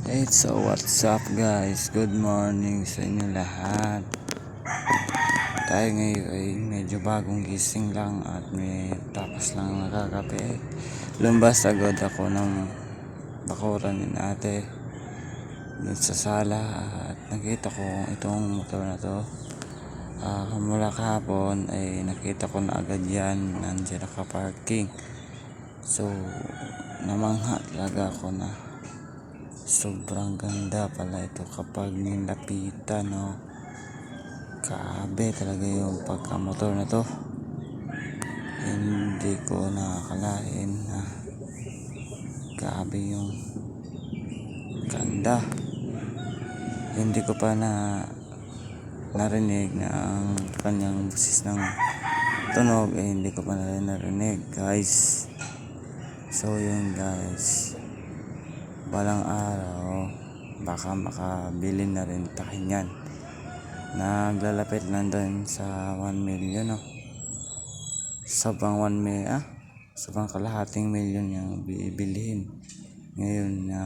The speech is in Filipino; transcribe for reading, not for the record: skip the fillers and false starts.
Hey, so what's up guys? Good morning sa inyo lahat. Tayo ngayon ay medyo bagong gising lang at may tapos lang nakakape. Lumbas agad ako ng bakuran ni ate dun sa sala at nakita ko itong motor na to. Mula kahapon ay nakita ko na agad yan, nandiyan nakaparking. So namangha talaga ako na sobrang ganda pala ito kapag nilapitan, no? Grabe talaga yung pagkamotor na to. Hindi ko nakakalain na grabe yung ganda. Hindi ko pa narinig na ang kanyang busis ng tunog hindi ko pa narinig guys. So yun guys, balang araw baka makabili na rin tayo yan. Naglalapit lang doon sa 1 million, no? Sabang 1 million, sabang kalahating milyon yung bibilihin ngayon na